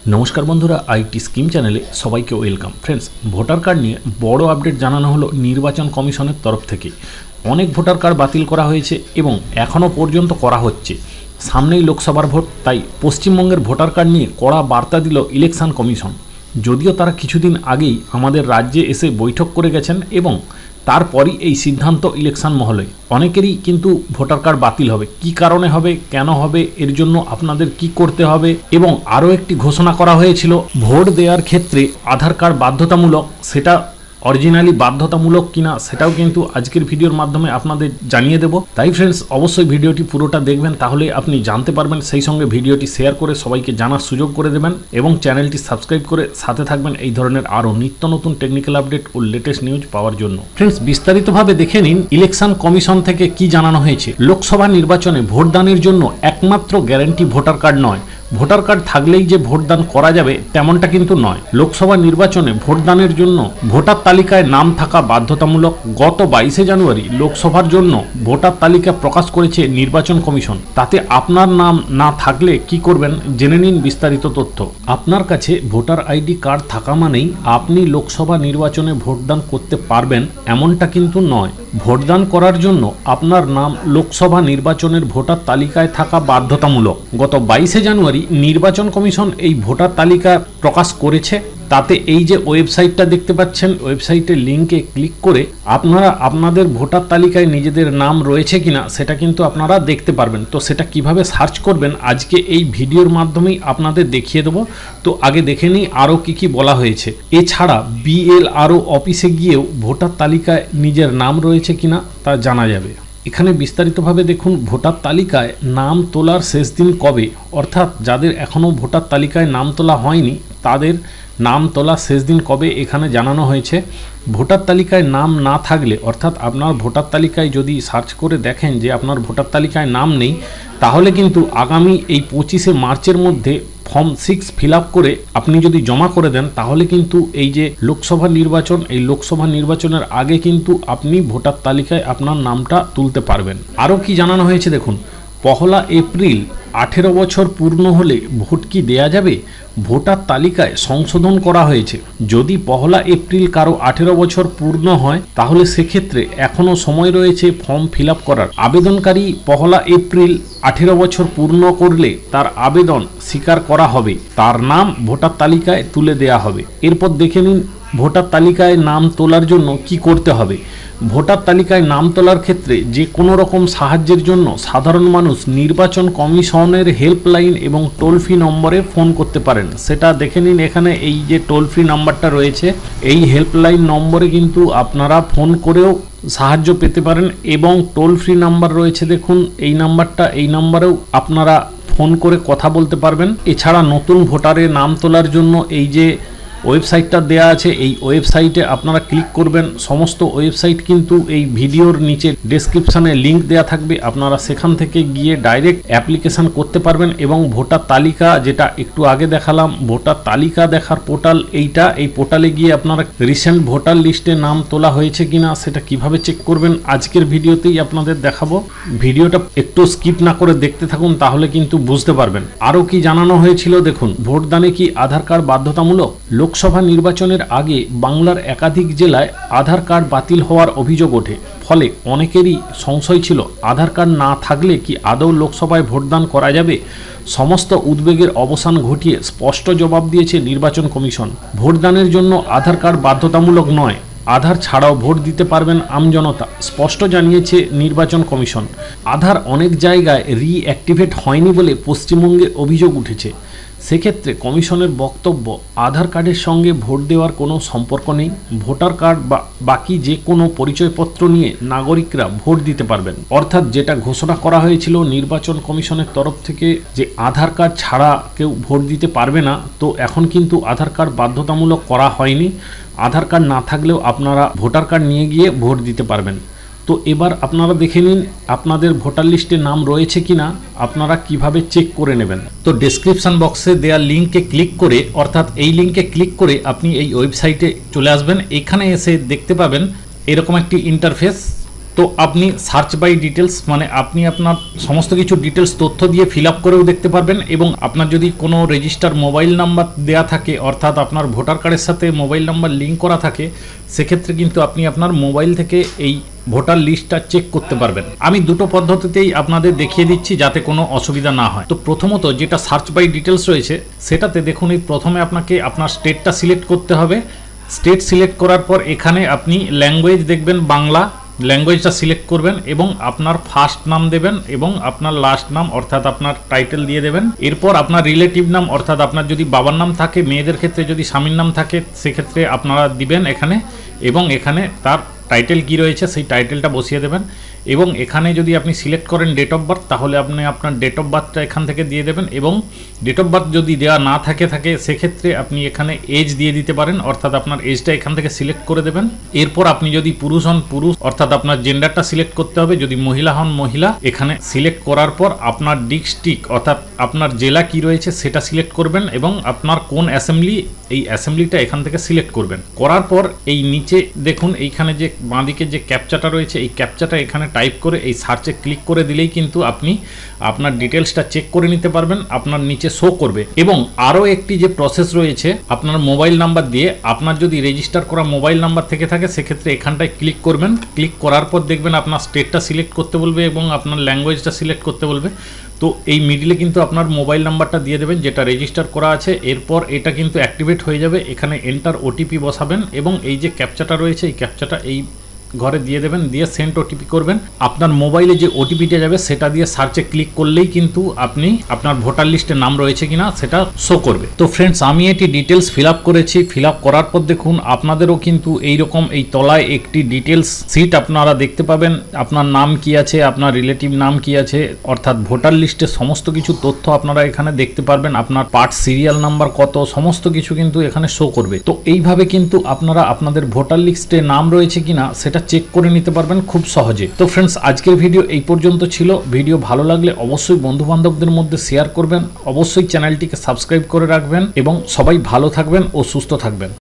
नमस्कार बंधुरा IT scheme चैनेले सबाइके वेलकाम। फ्रेंड्स, भोटार कार्ड निये बड़ो अपडेट जानानो हलो निर्वाचन कमिशनेर तरफ थेके। अनेक भोटार कार्ड बातिल करा हयेछे एबं एखोनो पर्यन्त करा हच्छे। सामनेई लोकसभार भोट, ताई पश्चिमबंगेर भोटार कार्ड निये कड़ा बार्ता दिल इलेक्शन कमिशन। যদিও তারা কিছুদিন আগেই আমাদের রাজ্যে এসে বৈঠক করে গেছেন এবং তারপরই এই সিদ্ধান্ত ইলেকশন মহলে। অনেকেরই কিন্তু ভোটার কার্ড বাতিল হবে, কি কারণে হবে, কেন হবে, এর জন্য আপনাদের কি করতে হবে এবং আরও একটি ঘোষণা করা হয়েছিল ভোট দেওয়ার ক্ষেত্রে আধার কার্ড বাধ্যতামূলক। সেটা অরিজিনালি বাধ্যতামূলক কিনা সেটাও কিন্তু আজকের ভিডিওর মাধ্যমে আপনাদের জানিয়ে দেব। তাই ফ্রেন্ডস, অবশ্যই ভিডিওটি পুরোটা দেখবেন, তাহলে আপনি জানতে পারবেন। সেই সঙ্গে ভিডিওটি শেয়ার করে সবাইকে জানার সুযোগ করে দেবেন এবং চ্যানেলটি সাবস্ক্রাইব করে সাথে থাকবেন এই ধরনের আরও নিত্য নতুন টেকনিক্যাল আপডেট ও লেটেস্ট নিউজ পাওয়ার জন্য। ফ্রেন্ডস, বিস্তারিতভাবে দেখে নিন ইলেকশন কমিশন থেকে কি জানানো হয়েছে। লোকসভা নির্বাচনে ভোটদানের জন্য একমাত্র গ্যারান্টি ভোটার কার্ড নয়। ভোটার কার্ড থাকলেই যে ভোটদান করা যাবে তেমনটা কিন্তু নয়। লোকসভা নির্বাচনে ভোটদানের জন্য ভোটার তালিকায় নাম থাকা বাধ্যতামূলক। গত 22শে জানুয়ারি লোকসভার জন্য ভোটার তালিকা প্রকাশ করেছে নির্বাচন কমিশন। তাতে আপনার নাম না থাকলে কি করবেন জেনে নিন বিস্তারিত তথ্য। আপনার কাছে ভোটার আইডি কার্ড থাকা মানেই আপনি লোকসভা নির্বাচনে ভোটদান করতে পারবেন এমনটা কিন্তু নয়। ভোটদান করার জন্য আপনার নাম লোকসভা নির্বাচনের ভোটার তালিকায় থাকা বাধ্যতামূলক। গত 22শে জানুয়ারি নির্বাচন কমিশন এই ভোটার তালিকা প্রকাশ করেছে। তাতে এই যে ওয়েবসাইটটা দেখতে পাচ্ছেন, ওয়েবসাইটের লিঙ্কে ক্লিক করে আপনারা আপনাদের ভোটার তালিকায় নিজেদের নাম রয়েছে কিনা সেটা কিন্তু আপনারা দেখতে পারবেন। তো সেটা কিভাবে সার্চ করবেন আজকে এই ভিডিওর মাধ্যমেই আপনাদের দেখিয়ে দেবো। তো আগে দেখে নিই আরও কি বলা হয়েছে। এছাড়া বিএলআরও অফিসে গিয়েও ভোটার তালিকায় নিজের নাম রয়েছে কিনা তা জানা যাবে। এখানে বিস্তারিতভাবে দেখুন ভোটার তালিকায় নাম তোলার শেষ দিন কবে, অর্থাৎ যাদের এখনও ভোটার তালিকায় নাম তোলা হয়নি তাদের নাম তোলা শেষ দিন কবে এখানে জানানো হয়েছে। ভোটার তালিকায় নাম না থাকলে, অর্থাৎ আপনার ভোটার তালিকায় যদি সার্চ করে দেখেন যে আপনার ভোটার তালিকায় নাম নেই, তাহলে কিন্তু আগামী এই 25শে মার্চের মধ্যে ফর্ম 6 ফিল আপ করে আপনি যদি জমা করে দেন তাহলে কিন্তু এই যে লোকসভা নির্বাচন, এই লোকসভা নির্বাচনের আগে কিন্তু আপনি ভোটার তালিকায় আপনার নামটা তুলতে পারবেন। আরও কি জানানো হয়েছে দেখুন। 1 এপ্রিল 18 বছর পূর্ণ হলে ভোট কি দেয়া যাবে? ভোটার তালিকায় সংশোধন করা হয়েছে। যদি 1 এপ্রিল কারো 18 বছর পূর্ণ হয় তাহলে সেক্ষেত্রে এখনও সময় রয়েছে ফর্ম ফিল আপ করার। আবেদনকারী 1 এপ্রিল 18 বছর পূর্ণ করলে তার আবেদন স্বীকার করা হবে, তার নাম ভোটার তালিকায় তুলে দেয়া হবে। এরপর দেখে নিন ভোটার তালিকায় নাম তোলার জন্য কি করতে হবে। ভোটার তালিকায় নাম তোলার ক্ষেত্রে যে কোনো রকম সাহায্যের জন্য সাধারণ মানুষ নির্বাচন কমিশনের হেল্পলাইন এবং টোল ফ্রি নম্বরে ফোন করতে পারেন। সেটা দেখে নিন এখানে এই যে টোল ফ্রি নাম্বারটা রয়েছে, এই হেল্পলাইন নম্বরে কিন্তু আপনারা ফোন করেও সাহায্য পেতে পারেন এবং টোল ফ্রি নাম্বার রয়েছে দেখুন এই নাম্বারটা, এই নাম্বারেও আপনারা ফোন করে কথা বলতে পারবেন। এছাড়া নতুন ভোটারের নাম তোলার জন্য এই যে ওয়েবসাইটটা দেয়া আছে, এই ওয়েবসাইটে আপনারা ক্লিক করবেন। সমস্ত ওয়েবসাইট কিন্তু এই ভিডিওর নিচে ডেসক্রিপশানে লিঙ্ক দেয়া থাকবে, আপনারা সেখান থেকে গিয়ে ডাইরেক্ট অ্যাপ্লিকেশান করতে পারবেন এবং ভোটার তালিকা, যেটা একটু আগে দেখালাম ভোটার তালিকা দেখার পোর্টাল এইটা, এই পোর্টালে গিয়ে আপনারা রিসেন্ট ভোটার লিস্টে নাম তোলা হয়েছে কিনা সেটা কিভাবে চেক করবেন আজকের ভিডিওতেই আপনাদের দেখাবো। ভিডিওটা একটু স্কিপ না করে দেখতে থাকুন, তাহলে কিন্তু বুঝতে পারবেন। আরও কি জানানো হয়েছিল দেখুন। ভোটদানে কি আধার কার্ড বাধ্যতামূলক? লোকসভা নির্বাচনের আগে বাংলার একাধিক জেলায় আধার কার্ড বাতিল হওয়ার অভিযোগ ওঠে। ফলে অনেকেরই সংশয় ছিল আধার কার্ড না থাকলে কি আদৌ লোকসভায় ভোটদান করা যাবে। সমস্ত উদ্বেগের অবসান ঘটিয়ে স্পষ্ট জবাব দিয়েছে নির্বাচন কমিশন। ভোটদানের জন্য আধার কার্ড বাধ্যতামূলক নয়, আধার ছাড়াও ভোট দিতে পারবেন আমজনতা, স্পষ্ট জানিয়েছে নির্বাচন কমিশন। আধার অনেক জায়গায় রিঅ্যাক্টিভেট হয়নি বলে পশ্চিমবঙ্গে অভিযোগ উঠেছে। সেক্ষেত্রে কমিশনের বক্তব্য, আধার কার্ডের সঙ্গে ভোট দেওয়ার কোনো সম্পর্ক নেই। ভোটার কার্ড বা বাকি যে কোনো পরিচয়পত্র নিয়ে নাগরিকরা ভোট দিতে পারবেন। অর্থাৎ যেটা ঘোষণা করা হয়েছিল নির্বাচন কমিশনের তরফ থেকে যে আধার কার্ড ছাড়া কেউ ভোট দিতে পারবে না, তো এখন কিন্তু আধার কার্ড বাধ্যতামূলক করা হয়নি। আধার কার্ড না থাকলেও আপনারা ভোটার কার্ড নিয়ে গিয়ে ভোট দিতে পারবেন। তো এবার আপনারা দেখে নিন আপনাদের ভোটার লিস্টে নাম রয়েছে কিনা আপনারা কিভাবে চেক করে নেবেন। তো ডেসক্রিপশন বক্সে দেওয়া লিঙ্কে ক্লিক করে, অর্থাৎ এই লিঙ্কে ক্লিক করে আপনি এই ওয়েবসাইটে চলে আসবেন। এখানে এসে দেখতে পাবেন এরকম একটি ইন্টারফেস। তো তো আপনি সার্চ বাই ডিটেলস মানে আপনি আপনার সমস্ত কিছু ডিটেলস তথ্য দিয়ে ফিল আপ করেও দেখতে পারবেন, এবং আপনার যদি কোনো রেজিস্টার মোবাইল নাম্বার দেয়া থাকে অর্থাৎ আপনার ভোটার কার্ডের সাথে মোবাইল নাম্বার লিঙ্ক করা থাকে, সেক্ষেত্রে কিন্তু আপনি আপনার মোবাইল থেকে এই ভোটার লিস্টটা চেক করতে পারবেন। আমি দুটো পদ্ধতিতেই আপনাদের দেখিয়ে দিচ্ছি যাতে কোনো অসুবিধা না হয়। তো প্রথমত যেটা সার্চ বাই ডিটেলস রয়েছে সেটাতে দেখুন, এই প্রথমে আপনাকে আপনার স্টেটটা সিলেক্ট করতে হবে। স্টেট সিলেক্ট করার পর এখানে আপনি ল্যাঙ্গুয়েজ দেখবেন বাংলা, ল্যাঙ্গুয়েজটা সিলেক্ট করবেন এবং আপনার ফার্স্ট নাম দেবেন এবং আপনার লাস্ট নাম অর্থাৎ আপনার টাইটেল দিয়ে দেবেন। এরপর আপনার রিলেটিভ নাম অর্থাৎ আপনার যদি বাবার নাম থাকে, মেয়েদের ক্ষেত্রে যদি স্বামীর নাম থাকে সেক্ষেত্রে আপনারা দিবেন এখানে, এবং এখানে তার টাইটেল কি রয়েছে সেই টাইটেলটা বসিয়ে দেবেন। এবং এখানে যদি আপনি সিলেক্ট করেন ডেট অফ বার্থ, তাহলে আপনি আপনার ডেট অফ বার্থটা এখান থেকে দিয়ে দেবেন, এবং ডেট অফ বার্থ যদি দেওয়া না থাকে সেক্ষেত্রে আপনি এখানে এজ দিয়ে দিতে পারেন অর্থাৎ আপনার এজটা এখান থেকে সিলেক্ট করে দেবেন। এরপর আপনি যদি পুরুষ হন পুরুষ অর্থাৎ আপনার জেন্ডারটা সিলেক্ট করতে হবে, যদি মহিলা হন মহিলা। এখানে সিলেক্ট করার পর আপনার ডিস্ট্রিক্ট অর্থাৎ আপনার জেলা কি রয়েছে সেটা সিলেক্ট করবেন, এবং আপনার কোন অ্যাসেম্বলি এই অ্যাসেম্বলিটা এখান থেকে সিলেক্ট করবেন। করার পর এই নিচে দেখুন এইখানে যে বাঁদিকে যে ক্যাপচাটা রয়েছে এই ক্যাপচাটা এখানে টাইপ করে এই সার্চে ক্লিক করে দিলেই কিন্তু আপনি আপনার ডিটেলসটা চেক করে নিতে পারবেন, আপনার নিচে শো করবে। এবং আরও একটি যে প্রসেস রয়েছে, আপনার মোবাইল নাম্বার দিয়ে আপনার যদি রেজিস্টার করা মোবাইল নাম্বার থেকে থাকে সেক্ষেত্রে এখানটায় ক্লিক করবেন। ক্লিক করার পর দেখবেন আপনার স্টেটটা সিলেক্ট করতে বলবে এবং আপনার ল্যাঙ্গুয়েজটা সিলেক্ট করতে বলবে। তো এই মিডিলে কিন্তু আপনার মোবাইল নাম্বারটা দিয়ে দেবেন যেটা রেজিস্টার করা আছে। এরপর এটা কিন্তু অ্যাক্টিভেট হয়ে যাবে, এখানে এন্টার ওটিপি বসাবেন এবং এই যে ক্যাপচাটা রয়েছে এই ক্যাপচাটা এই ঘরে দিয়ে দেবেন, দিয়ে সেন্ড ওটিপি করবেন। আপনার মোবাইলে যে ওটিপিটা যাবে সেটা দিয়ে সার্চে ক্লিক করলেই কিন্তু আপনি আপনার ভোটার লিস্টে নাম রয়েছে কিনা সেটা শো করবে। তো ফ্রেন্ডস, আমি এটি ডিটেলস ফিল আপ করেছি। ফিল আপ করার পর দেখুন আপনাদেরও কিন্তু এইরকম এই তলায় একটি ডিটেলস সিট আপনারা দেখতে পাবেন। আপনার নাম কি আছে, আপনার রিলেটিভ নাম কি আছে, অর্থাৎ ভোটার লিস্টের সমস্ত কিছু তথ্য আপনারা এখানে দেখতে পারবেন। আপনার পার্ট সিরিয়াল নাম্বার কত, সমস্ত কিছু কিন্তু এখানে শো করবে। তো এইভাবে কিন্তু আপনারা আপনাদের ভোটার লিস্টে নাম রয়েছে কিনা সেটা চেক করে নিতে পারবেন খুব সহজে। তো ফ্রেন্ডস, আজকের ভিডিও এই পর্যন্ত ছিল। ভিডিও ভালো লাগলে অবশ্যই বন্ধু বান্ধবদের মধ্যে শেয়ার করবেন, অবশ্যই চ্যানেলটিকে সাবস্ক্রাইব করে রাখবেন এবং সবাই ভালো থাকবেন ও সুস্থ থাকবেন।